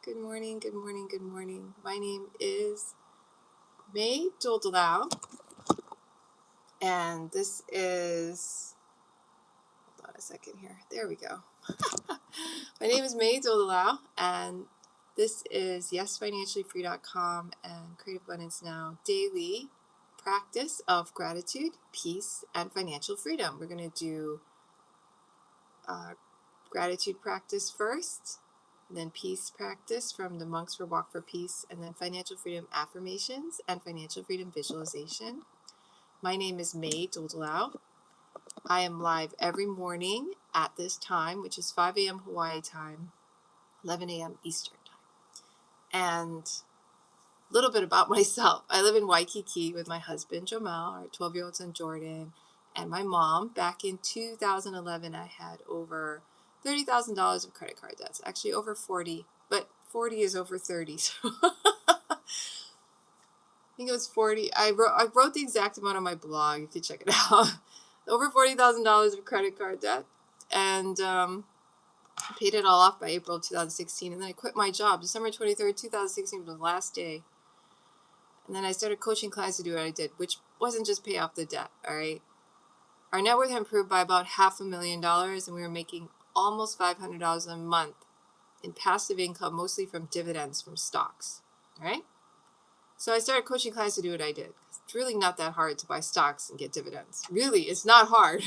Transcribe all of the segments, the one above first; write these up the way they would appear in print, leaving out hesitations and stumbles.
Good morning, good morning, good morning. My name is May Doldalau, and this is, hold on a second here. There we go. My name is May Doldalau, and this is YesFinanciallyFree.com and Creative Abundance Now daily practice of gratitude, peace, and financial freedom. We're going to do gratitude practice first, then peace practice from the Monks for Walk for Peace, and then financial freedom affirmations and financial freedom visualization. My name is May Doldalau. I am live every morning at this time, which is 5 a.m. Hawaii time, 11 a.m. Eastern time. And a little bit about myself. I live in Waikiki with my husband, Jamal, our 12-year-old son, Jordan, and my mom. Back in 2011, I had over $30,000 of credit card debts. Actually, over 40, but 40 is over 30. So I think it was 40. I wrote the exact amount on my blog. You can check it out. Over $40,000 of credit card debt. And I paid it all off by April of 2016. And then I quit my job. December 23rd, 2016 was the last day. And then I started coaching clients to do what I did, which wasn't just pay off the debt, all right? Our net worth improved by about $500,000, and we were making almost $500 a month in passive income, mostly from dividends from stocks, all right? So I started coaching clients to do what I did. It's really not that hard to buy stocks and get dividends. Really, it's not hard.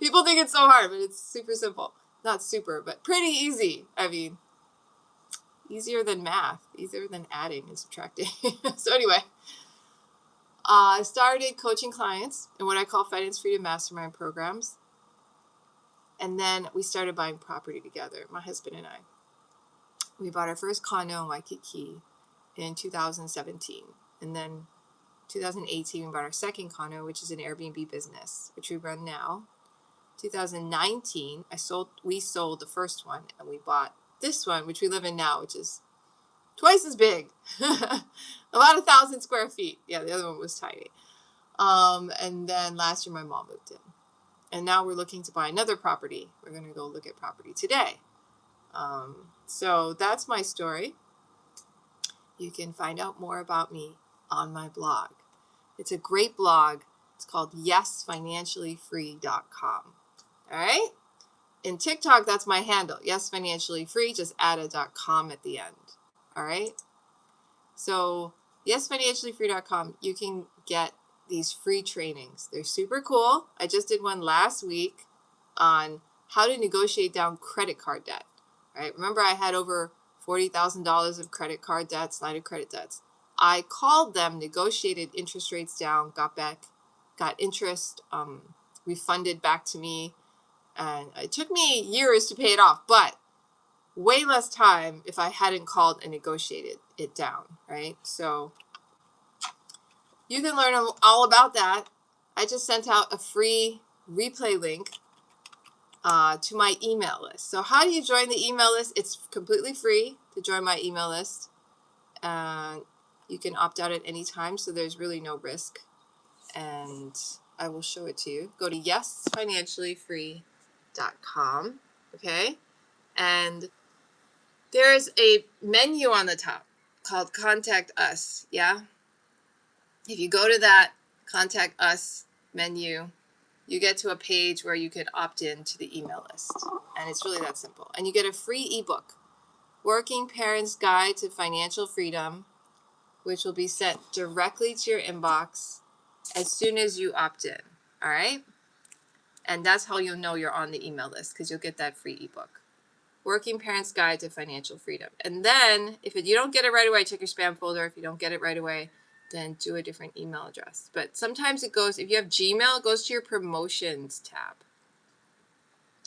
People think it's so hard, but it's super simple. Not super, but pretty easy. I mean, easier than math, easier than adding and subtracting. So anyway, I started coaching clients in what I call Finance Freedom Mastermind programs. And then we started buying property together, my husband and I. We bought our first condo in Waikiki in 2017. And then 2018, we bought our second condo, which is an Airbnb business, which we run now. 2019, we sold the first one, and we bought this one, which we live in now, which is twice as big. About 1,000 square feet. Yeah, the other one was tiny. And then last year, my mom moved in. And now we're looking to buy another property. We're going to go look at property today. So that's my story. You can find out more about me on my blog. It's a great blog. It's called YesFinanciallyFree.com. All right? In TikTok, that's my handle. YesFinanciallyFree. Just add a .com at the end. All right? So YesFinanciallyFree.com, you can get these free trainings. They're super cool. I just did one last week on how to negotiate down credit card debt. All right? Remember, I had over $40,000 of credit card debts, line of credit debts. I called them, negotiated interest rates down, got interest refunded back to me. And it took me years to pay it off, but way less time if I hadn't called and negotiated it down, right? So you can learn all about that. I just sent out a free replay link to my email list. So how do you join the email list? It's completely free to join my email list. And you can opt out at any time, so there's really no risk. And I will show it to you. Go to YesFinanciallyFree.com, okay? And there's a menu on the top called Contact Us, yeah? If you go to that Contact Us menu, you get to a page where you can opt in to the email list. And it's really that simple. And you get a free ebook, Working Parents Guide to Financial Freedom, which will be sent directly to your inbox as soon as you opt in, all right? And that's how you'll know you're on the email list, because you'll get that free ebook. Working Parents Guide to Financial Freedom. And then, if you don't get it right away, check your spam folder. If you don't get it right away, then do a different email address. But sometimes it goes, if you have Gmail, it goes to your promotions tab.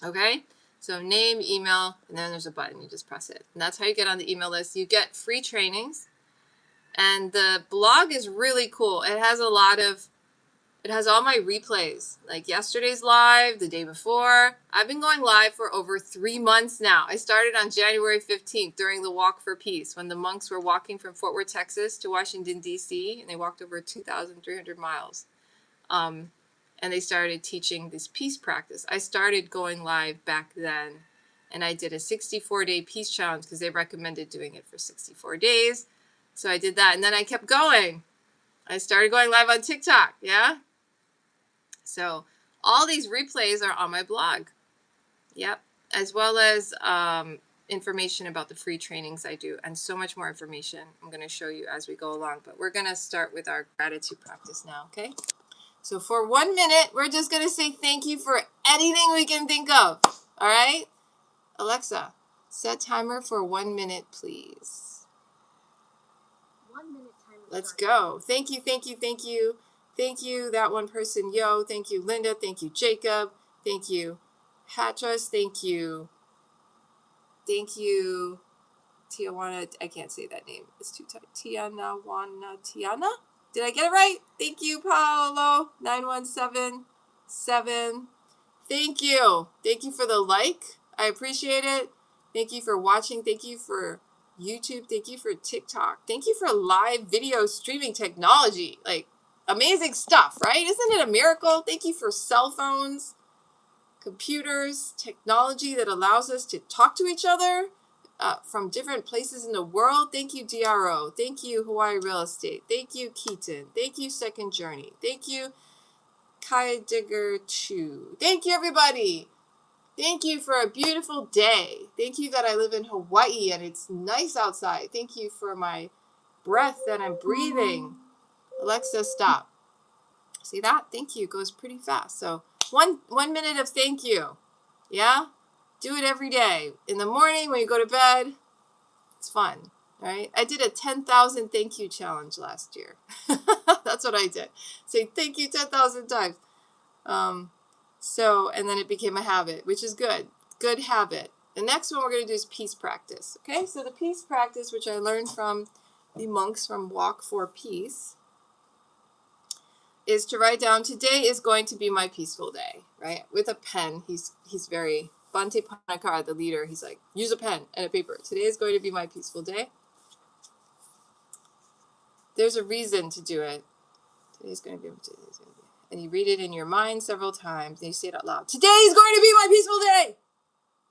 Okay? So name, email, and then there's a button. You just press it. And that's how you get on the email list. You get free trainings. And the blog is really cool. It has all my replays, like yesterday's live, the day before. I've been going live for over 3 months now. I started on January 15th during the Walk for Peace, when the monks were walking from Fort Worth, Texas to Washington, D.C., and they walked over 2,300 miles. And they started teaching this peace practice. I started going live back then, and I did a 64-day peace challenge because they recommended doing it for 64 days. So I did that, and then I kept going. I started going live on TikTok, yeah? So all these replays are on my blog. Yep. As well as information about the free trainings I do, and so much more information I'm going to show you as we go along. But we're going to start with our gratitude practice now, okay? So for 1 minute, we're just going to say thank you for anything we can think of. All right? Alexa, set timer for 1 minute, please. 1 minute timer. Let's go. Thank you, thank you, thank you. Thank you, that one person, Yo. Thank you, Linda. Thank you, Jacob. Thank you, Hatras. Thank you. Thank you, Tijuana. I can't say that name. It's too tight. Tiana. Did I get it right? Thank you, Paolo. 9177. Thank you. Thank you for the like. I appreciate it. Thank you for watching. Thank you for YouTube. Thank you for TikTok. Thank you for live video streaming technology. Like, amazing stuff, right? Isn't it a miracle? Thank you for cell phones, computers, technology that allows us to talk to each other from different places in the world. Thank you, DRO. Thank you, Hawaii Real Estate. Thank you, Keaton. Thank you, Second Journey. Thank you, Kai Digger Chu. Thank you, everybody. Thank you for a beautiful day. Thank you that I live in Hawaii and it's nice outside. Thank you for my breath that I'm breathing. Alexa, stop. See that? Thank you goes pretty fast. So one minute of thank you. Yeah? Do it every day. In the morning when you go to bed. It's fun, right? I did a 10,000 thank you challenge last year. That's what I did. Say thank you 10,000 times. And then it became a habit, which is good. Good habit. The next one we're going to do is peace practice. Okay, so the peace practice, which I learned from the monks from Walk for Peace, is to write down, today is going to be my peaceful day, right? With a pen. He's very, Bhante Panakar, the leader, he's like, use a pen and a paper. Today is going to be my peaceful day. There's a reason to do it. Today's going to be. And you read it in your mind several times, and you say it out loud. Today is going to be my peaceful day.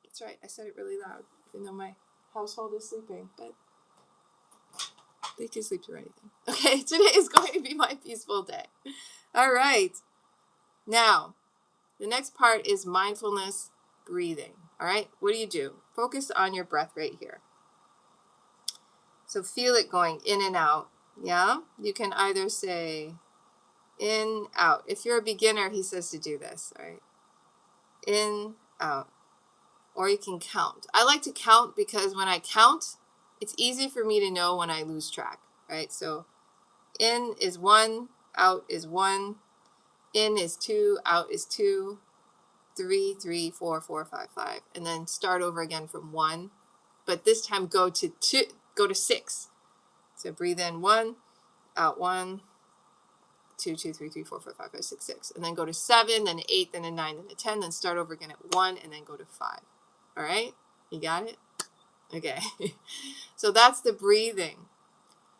That's right. I said it really loud, even though my household is sleeping, but they can sleep through anything. Okay, today is going to be my peaceful day. All right. Now, the next part is mindfulness breathing. All right, what do? Focus on your breath right here. So feel it going in and out. Yeah, you can either say in, out. If you're a beginner, he says to do this, all right? In, out. Or you can count. I like to count because when I count, it's easy for me to know when I lose track, right? So in is 1, out is 1, in is 2, out is 2, 3, 3, 4, 4, 5, 5, and then start over again from 1. But this time go to 6. So breathe in 1, out 1, 2, 2, 3, 3, 4, 5, 5, 5, 6, 6. And then go to 7, then 8, then 9, then 10, then start over again at 1, and then go to 5. All right? You got it? Okay. So that's the breathing.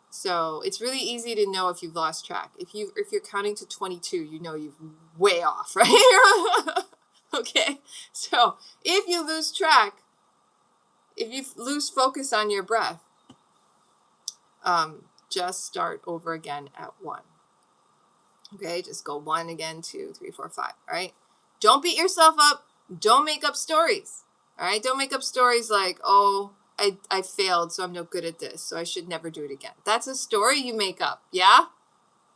So it's really easy to know if you've lost track. If you're counting to 22, you know you've way off, right? Okay. So if you lose track, if you lose focus on your breath, just start over again at 1. Okay, just go 1 again, 2, 3, 4, 5. All right. Don't beat yourself up. Don't make up stories. All right. Don't make up stories like, oh, I failed, so I'm no good at this, so I should never do it again. That's a story you make up. Yeah?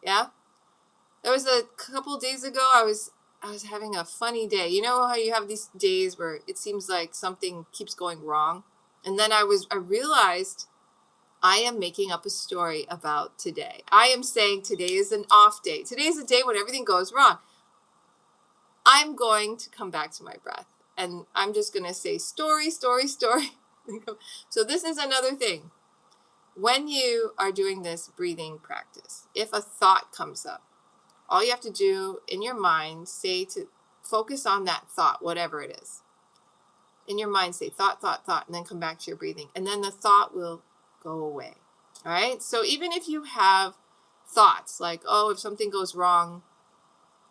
Yeah? There was a couple days ago, I was having a funny day. You know how you have these days where it seems like something keeps going wrong? And then I realized I am making up a story about today. I am saying today is an off day. Today is a day when everything goes wrong. I'm going to come back to my breath. And I'm just going to say story, story, story. So this is another thing. When you are doing this breathing practice, if a thought comes up, all you have to do in your mind, say to focus on that thought, whatever it is. In your mind, say thought, thought, thought, and then come back to your breathing. And then the thought will go away. All right? So even if you have thoughts like, oh, if something goes wrong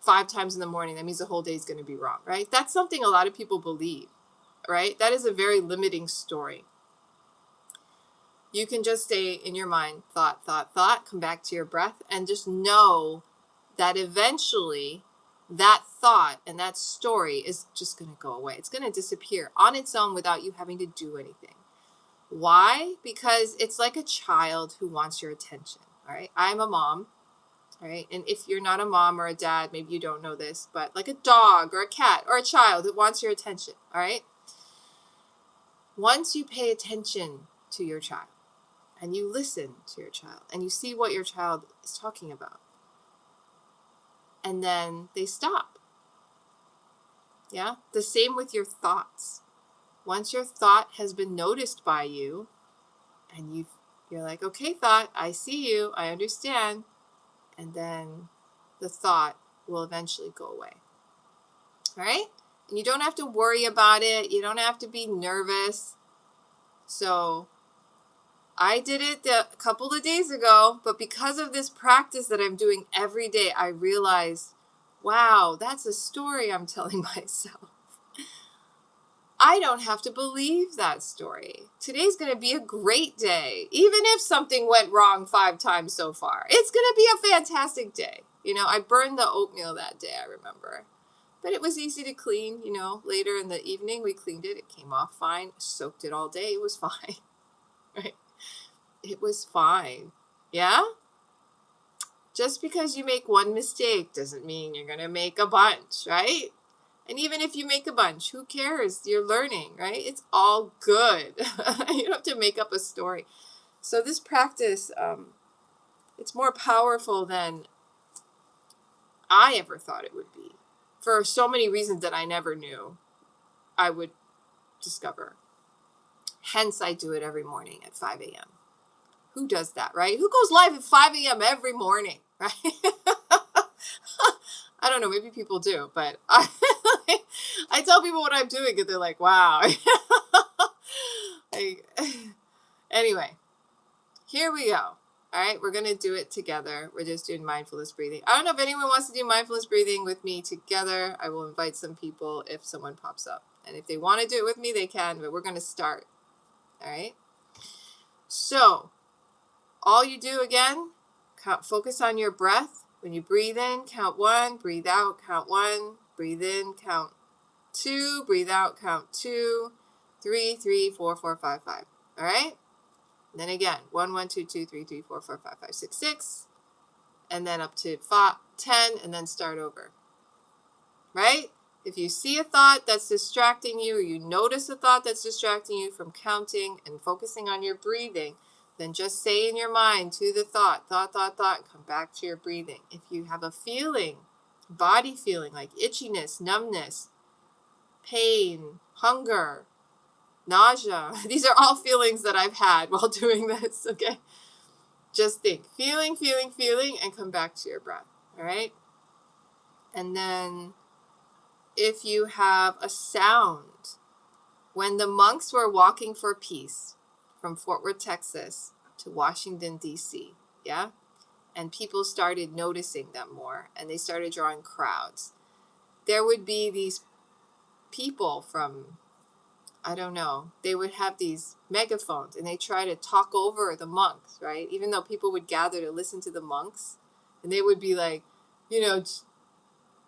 5 times in the morning, that means the whole day is going to be wrong, right? That's something a lot of people believe. right? That is a very limiting story. You can just stay in your mind, thought, thought, thought, come back to your breath, and just know that eventually that thought and that story is just going to go away. It's going to disappear on its own without you having to do anything. Why? Because it's like a child who wants your attention. All right. I'm a mom. All right. And if you're not a mom or a dad, maybe you don't know this, but like a dog or a cat or a child that wants your attention. All right. Once you pay attention to your child and you listen to your child and you see what your child is talking about, and then they stop. Yeah. The same with your thoughts. Once your thought has been noticed by you and you're like, okay, thought, I see you, I understand. And then the thought will eventually go away. All right? And you don't have to worry about it. You don't have to be nervous. So I did it a couple of days ago, but because of this practice that I'm doing every day, I realized, wow, that's a story I'm telling myself. I don't have to believe that story. Today's going to be a great day. Even if something went wrong 5 times so far, it's going to be a fantastic day. You know, I burned the oatmeal that day, I remember. But it was easy to clean, you know. Later in the evening, we cleaned it. It came off fine. Soaked it all day. It was fine. Right? It was fine. Yeah? Just because you make one mistake doesn't mean you're going to make a bunch, right? And even if you make a bunch, who cares? You're learning, right? It's all good. You don't have to make up a story. So this practice, it's more powerful than I ever thought it would be, for so many reasons that I never knew I would discover. Hence, I do it every morning at 5 a.m. Who does that, right? Who goes live at 5 a.m. every morning, right? I don't know, maybe people do, but I tell people what I'm doing and they're like, wow. Anyway, here we go. All right, we're going to do it together. We're just doing mindfulness breathing. I don't know if anyone wants to do mindfulness breathing with me together. I will invite some people if someone pops up. And if they want to do it with me, they can, but we're going to start. All right? So, all you do again, focus on your breath. When you breathe in, count 1, breathe out, count 1, breathe in, count 2, breathe out, count 2, 3, 3, 4, 4, 5, 5. All right? And then again, 1, 1, 2, 2, 3, 3, 4, 4, 5, 5, 6, 6. And then up to 5, 10, and then start over. Right? If you see a thought that's distracting you, or you notice a thought that's distracting you from counting and focusing on your breathing, then just say in your mind to the thought, thought, thought, thought, come back to your breathing. If you have a feeling, body feeling like itchiness, numbness, pain, hunger, nausea, these are all feelings that I've had while doing this, okay? Just think, feeling, feeling, feeling, and come back to your breath, all right? And then if you have a sound, when the monks were walking for peace from Fort Worth, Texas to Washington, D.C., yeah? And people started noticing them more, and they started drawing crowds. There would be these people from, I don't know, they would have these megaphones, and they try to talk over the monks, right? Even though people would gather to listen to the monks, and they would be like, you know,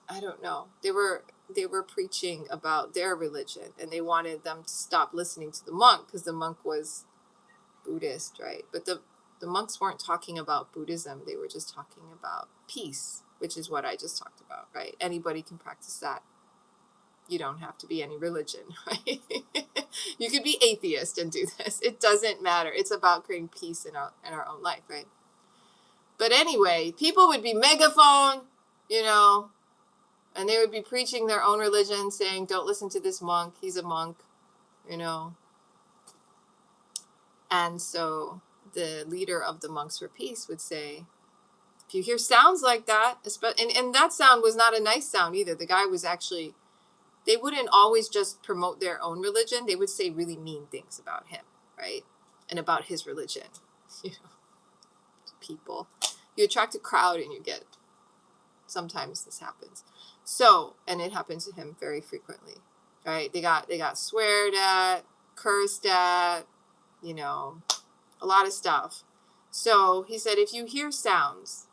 I don't know. They were preaching about their religion, and they wanted them to stop listening to the monk because the monk was Buddhist, right? But the monks weren't talking about Buddhism. They were just talking about peace, which is what I just talked about, right? Anybody can practice that. You don't have to be any religion, right? You could be atheist and do this. It doesn't matter. It's about creating peace in our own life, right? But anyway, people would be megaphone, you know, and they would be preaching their own religion, saying, don't listen to this monk. He's a monk, you know. And so the leader of the Monks for Peace would say, if you hear sounds like that, and that sound was not a nice sound either. The guy was actually, they wouldn't always just promote their own religion. They would say really mean things about him, right? And about his religion, you know, people. You attract a crowd and you get, sometimes this happens. So, and it happens to him very frequently. right? They got sweared at, cursed at, you know, a lot of stuff. So he said, if you hear sounds,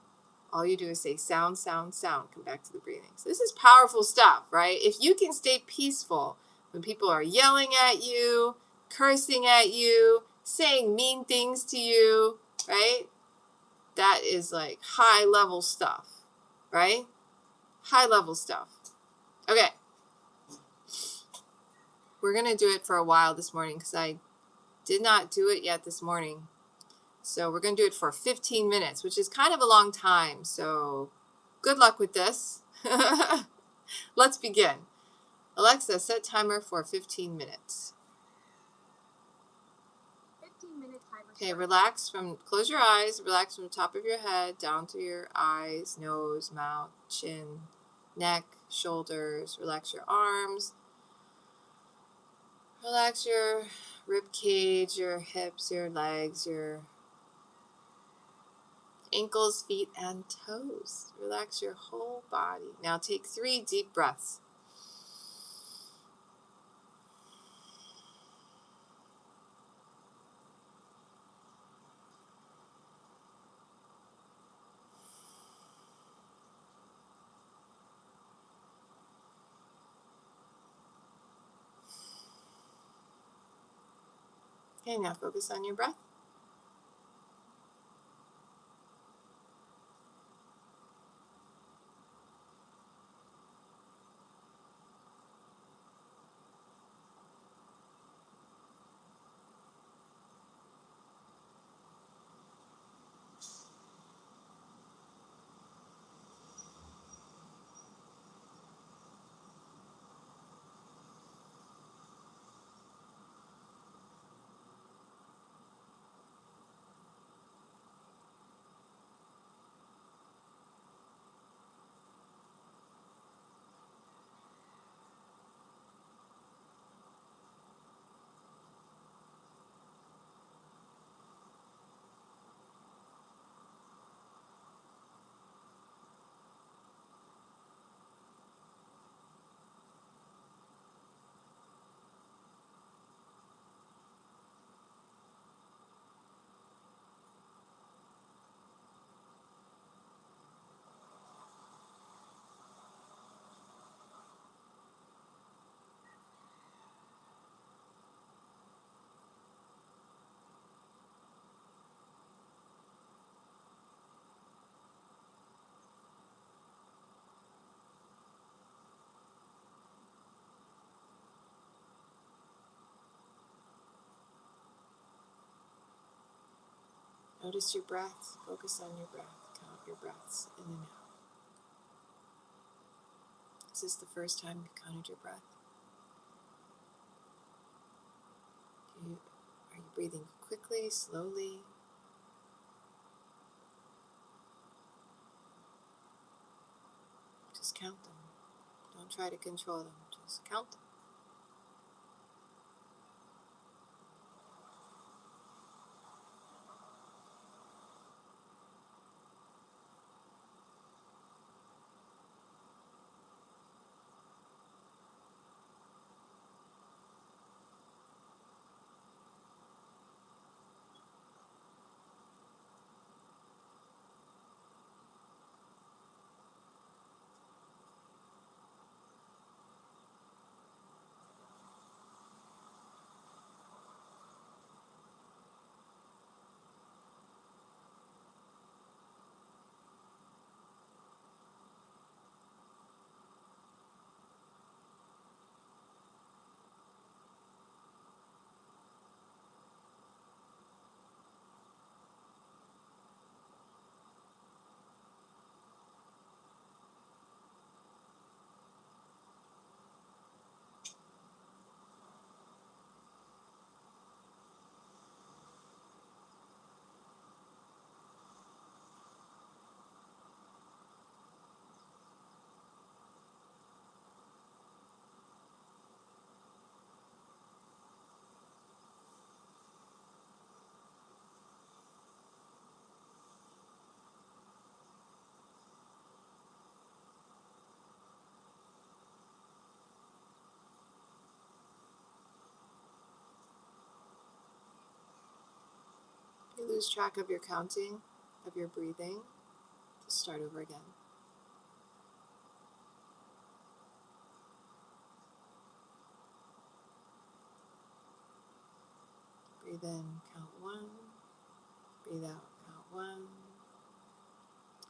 all you do is say sound, sound, sound. Come back to the breathing. So this is powerful stuff, right? If you can stay peaceful when people are yelling at you, cursing at you, saying mean things to you, right? That is like high level stuff, right? High level stuff. Okay. We're going to do it for a while this morning because I did not do it yet this morning. So we're going to do it for 15 minutes, which is kind of a long time. So good luck with this. Let's begin. Alexa, set timer for 15 minutes. 15-minute timer. Okay, relax close your eyes, relax from the top of your head down to your eyes, nose, mouth, chin, neck, shoulders. Relax your arms. Relax your rib cage, your hips, your legs, your ankles, feet, and toes. Relax your whole body. Now take 3 deep breaths. Okay, now focus on your breath. Notice your breath. Focus on your breath. Count your breaths in and out. Is this the first time you've counted your breath? Are you breathing quickly, slowly? Just count them. Don't try to control them. Just count them. lose track of your counting, of your breathing, just start over again. Breathe in, count 1. Breathe out, count 1.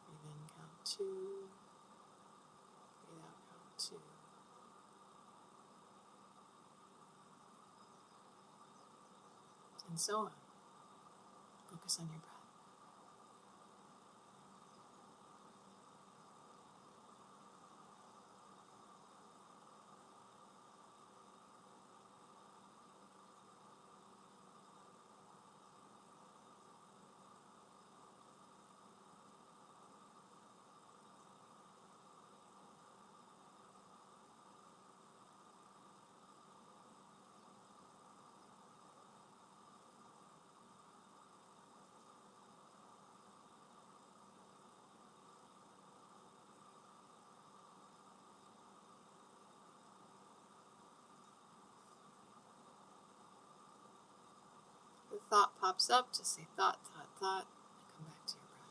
Breathe in, count 2. Breathe out, count 2. And so on. Focus on your breath. The thought pops up, just say thought, thought, thought, and come back to your breath.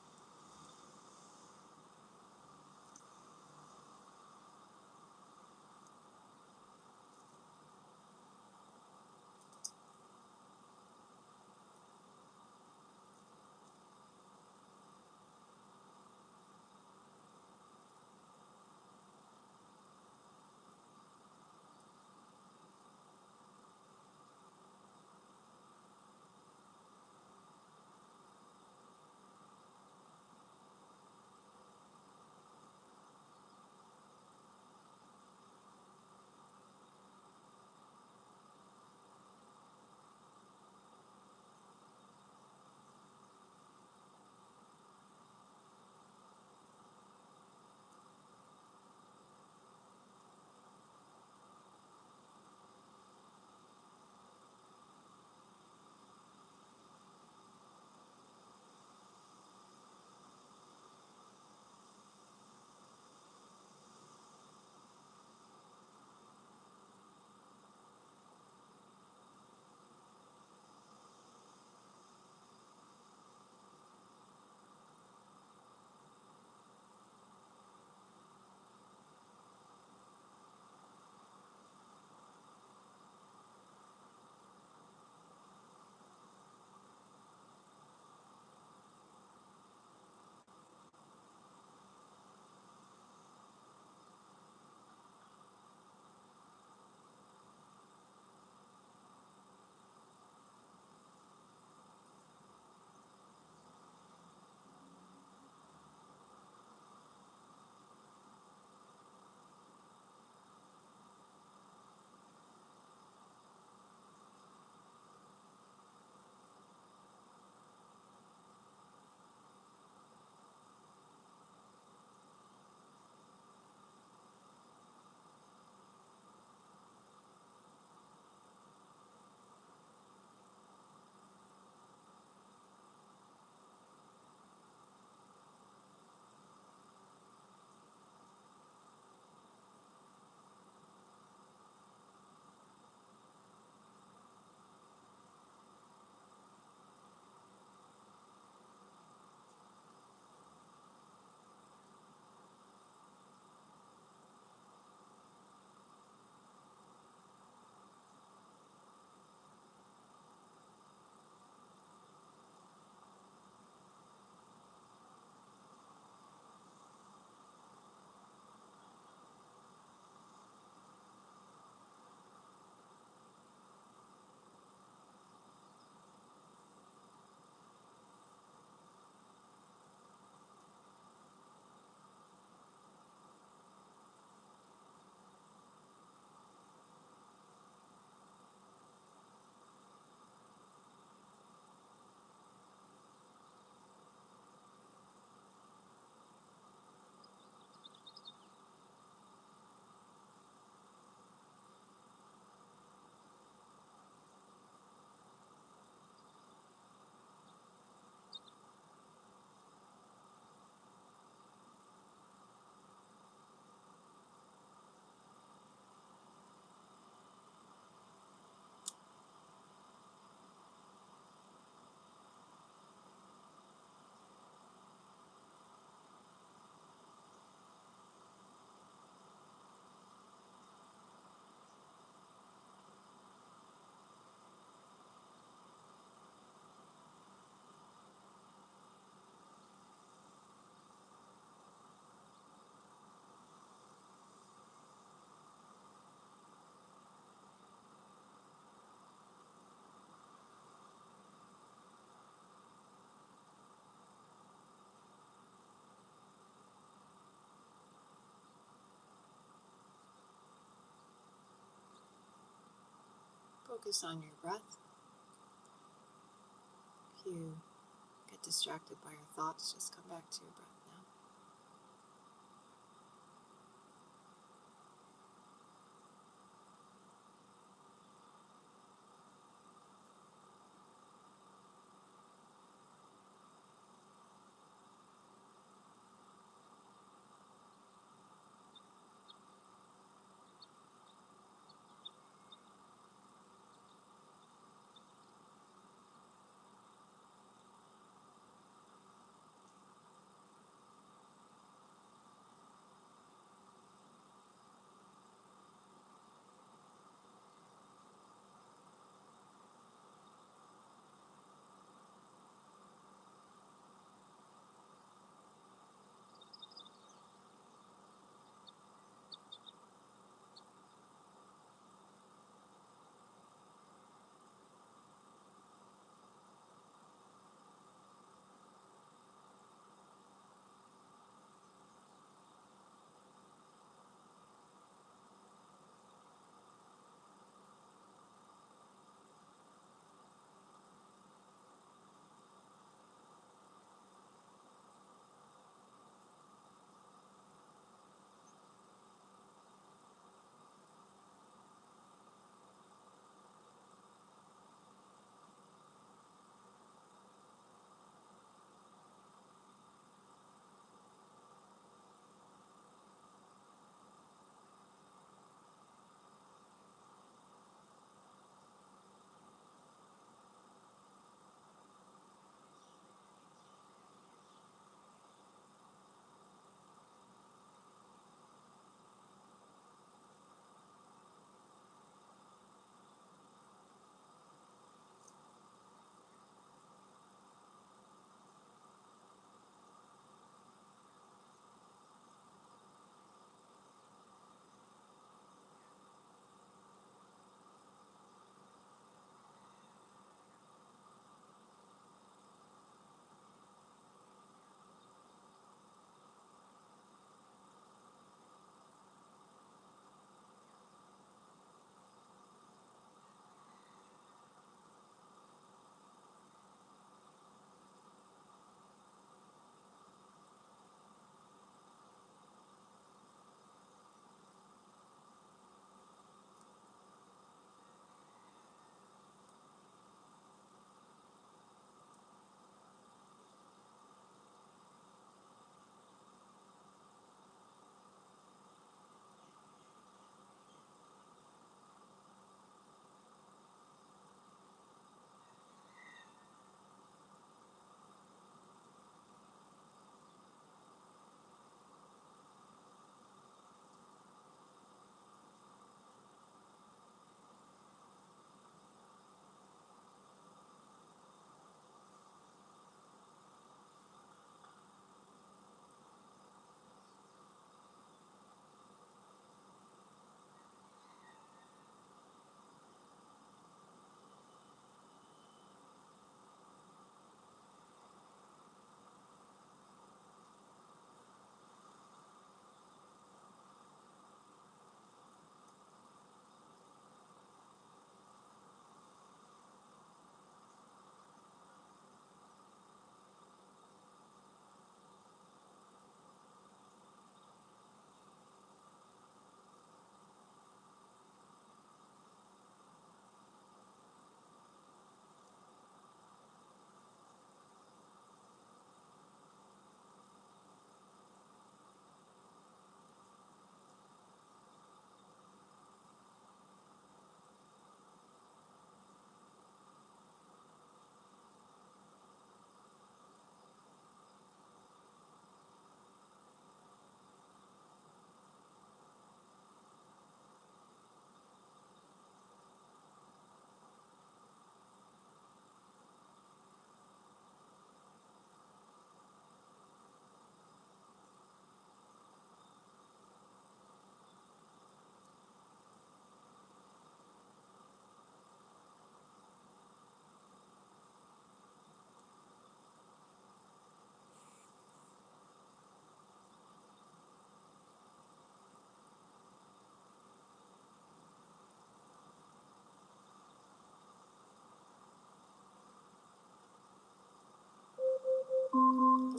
focus on your breath. If you get distracted by your thoughts, just come back to your breath now.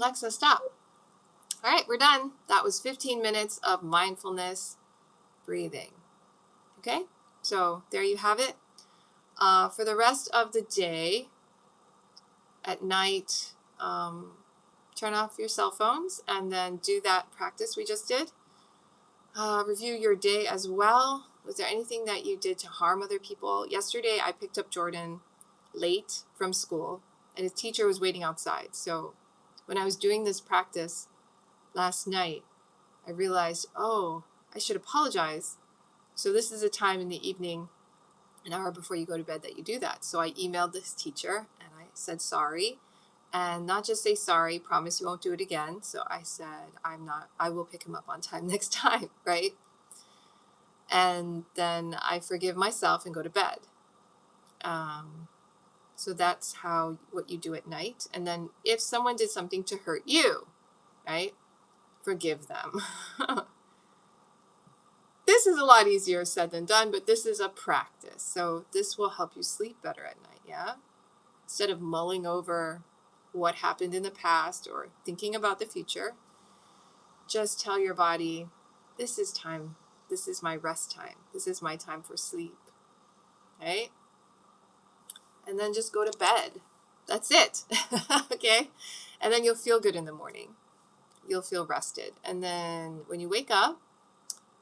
Alexa, stop. All right, we're done. That was 15 minutes of mindfulness breathing. Okay, so there you have it. For the rest of the day, at night, turn off your cell phones and then do that practice we just did. Review your day as well. Was there anything that you did to harm other people? Yesterday, I picked up Jordan late from school, and his teacher was waiting outside. So when I was doing this practice last night, I realized, oh, I should apologize. So this is a time in the evening, an hour before you go to bed, that you do that. So I emailed this teacher and I said sorry, and not just say sorry, promise you won't do it again. So I said, I will pick him up on time next time, right? And then I forgive myself and go to bed. So that's what you do at night. And then if someone did something to hurt you, right, forgive them. This is a lot easier said than done, but this is a practice. So this will help you sleep better at night, yeah? Instead of mulling over what happened in the past or thinking about the future, just tell your body, this is time. This is my rest time. This is my time for sleep, right? And then just go to bed. That's it, okay? And then you'll feel good in the morning. You'll feel rested. And then when you wake up,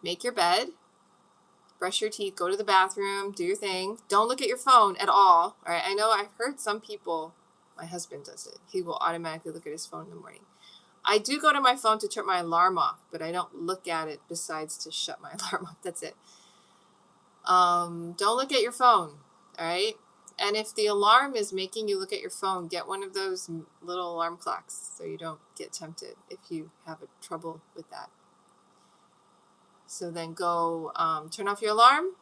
make your bed, brush your teeth, go to the bathroom, do your thing. Don't look at your phone at all. All right. I know I've heard some people, my husband does it. He will automatically look at his phone in the morning. I do go to my phone to turn my alarm off, but I don't look at it besides to shut my alarm off. That's it. Don't look at your phone. All right. And if the alarm is making you look at your phone, get one of those little alarm clocks so you don't get tempted if you have trouble with that. So then go turn off your alarm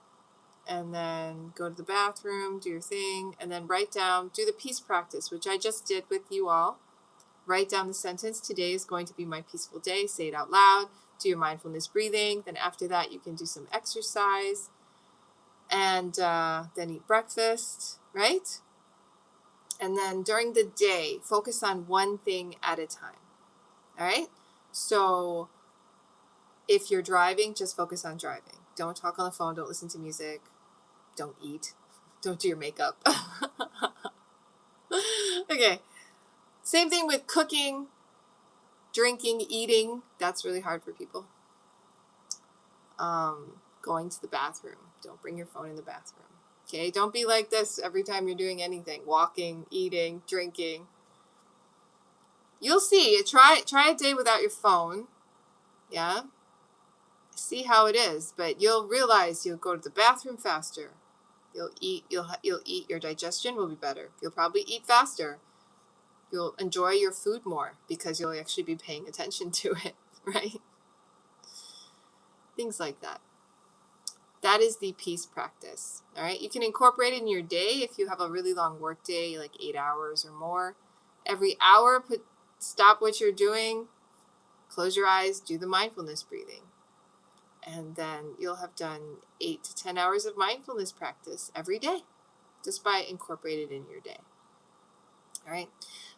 and then go to the bathroom, do your thing, and then write down, do the peace practice, which I just did with you all. Write down the sentence, today is going to be my peaceful day. Say it out loud. Do your mindfulness breathing. Then after that, you can do some exercise and then eat breakfast, right? And then during the day, focus on one thing at a time, all right? So if you're driving, just focus on driving. Don't talk on the phone. Don't listen to music. Don't eat. Don't do your makeup. Okay. Same thing with cooking, drinking, eating. That's really hard for people. Going to the bathroom. Don't bring your phone in the bathroom. Okay. Don't be like this every time you're doing anything. Walking, eating, drinking. You'll see. Try a day without your phone. Yeah. See how it is, but you'll realize you'll go to the bathroom faster. You'll eat. Your digestion will be better. You'll probably eat faster. You'll enjoy your food more because you'll actually be paying attention to it, right? Things like that. That is the peace practice. All right. You can incorporate it in your day if you have a really long work day, like 8 hours or more. Every hour, stop what you're doing, close your eyes, do the mindfulness breathing. And then you'll have done 8 to 10 hours of mindfulness practice every day, just by incorporating it in your day. All right.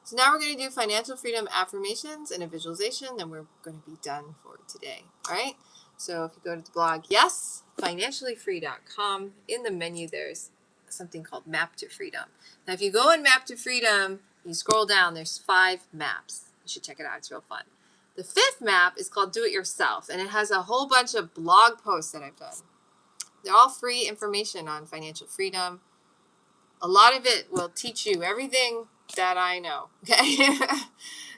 So now we're going to do financial freedom affirmations and a visualization. Then we're going to be done for today. All right. So if you go to the blog, financiallyfree.com, in the menu, there's something called Map to Freedom. Now, if you go in Map to Freedom, you scroll down, there's 5 maps. You should check it out. It's real fun. The 5th map is called Do It Yourself, and it has a whole bunch of blog posts that I've done. They're all free information on financial freedom. A lot of it will teach you everything that I know, okay?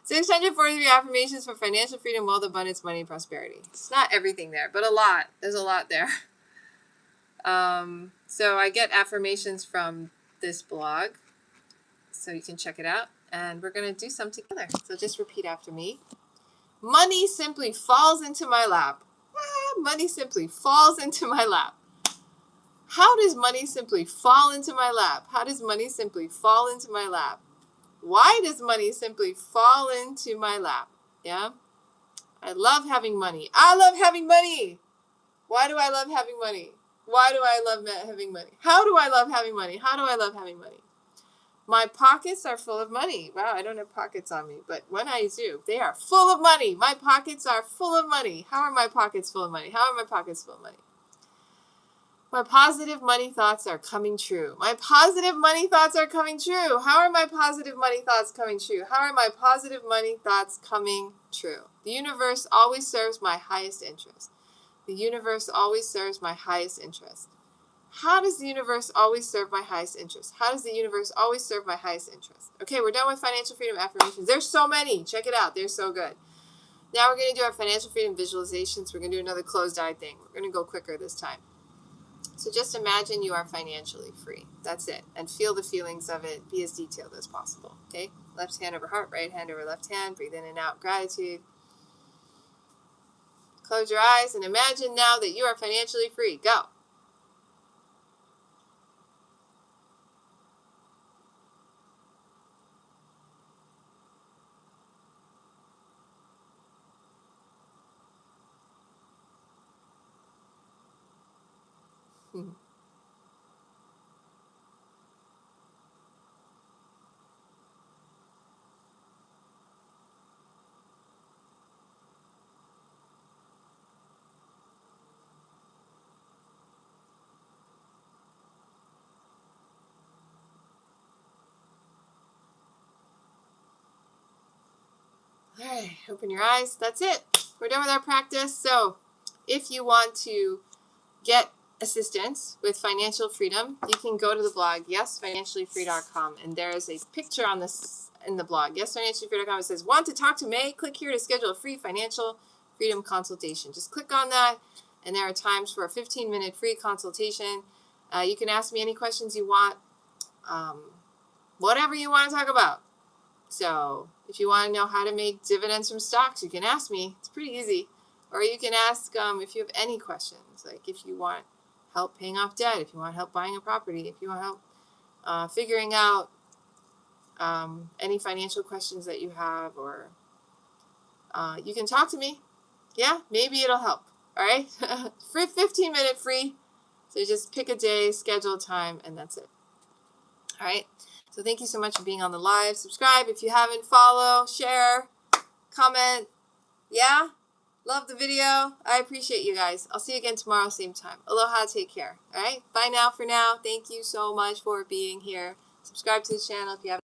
643 affirmations for financial freedom, wealth, abundance, money, and prosperity. It's not everything there, but a lot. There's a lot there. So I get affirmations from this blog, so you can check it out. And we're going to do some together. So just repeat after me. Money simply falls into my lap. Money simply falls into my lap. How does money simply fall into my lap? How does money simply fall into my lap? Why does money simply fall into my lap? Yeah? I love having money. I love having money. Why do I love having money? Why do I love having money? How do I love having money? How do I love having money? My pockets are full of money. Wow, I don't have pockets on me, but when I do, they are full of money. My pockets are full of money. How are my pockets full of money? How are my pockets full of money? My positive money thoughts are coming true. My positive money thoughts are coming true. How are my positive money thoughts coming true? How are my positive money thoughts coming true? The universe always serves my highest interest. The universe always serves my highest interest. How does the universe always serve my highest interest? How does the universe always serve my highest interest? Okay, we're done with financial freedom affirmations. There's so many. Check it out. They're so good. Now we're going to do our financial freedom visualizations. We're going to do another closed-eye thing. We're going to go quicker this time. So just imagine you are financially free. That's it. And feel the feelings of it. Be as detailed as possible. Okay? Left hand over heart, right hand over left hand. Breathe in and out. Gratitude. Close your eyes and imagine now that you are financially free. Go. All right, open your eyes. That's it. We're done with our practice. So if you want to get assistance with financial freedom, you can go to the blog, yesfinanciallyfree.com, and there is a picture on this in the blog, yesfinanciallyfree.com. It says, want to talk to May? Click here to schedule a free financial freedom consultation. Just click on that, and there are times for a 15-minute free consultation. You can ask me any questions you want, whatever you want to talk about. So if you want to know how to make dividends from stocks, you can ask me. It's pretty easy. Or you can ask if you have any questions, like if you want help paying off debt, if you want help buying a property, if you want help figuring out any financial questions that you have, or you can talk to me. Yeah, maybe it'll help. All right? Free 15-minute free. So just pick a day, schedule a time, and that's it. All right? So thank you so much for being on the live. Subscribe if you haven't. Follow, share, comment. Yeah? Love the video. I appreciate you guys. I'll see you again tomorrow, same time. Aloha, take care. All right? Bye now for now. Thank you so much for being here. Subscribe to the channel if you haven't.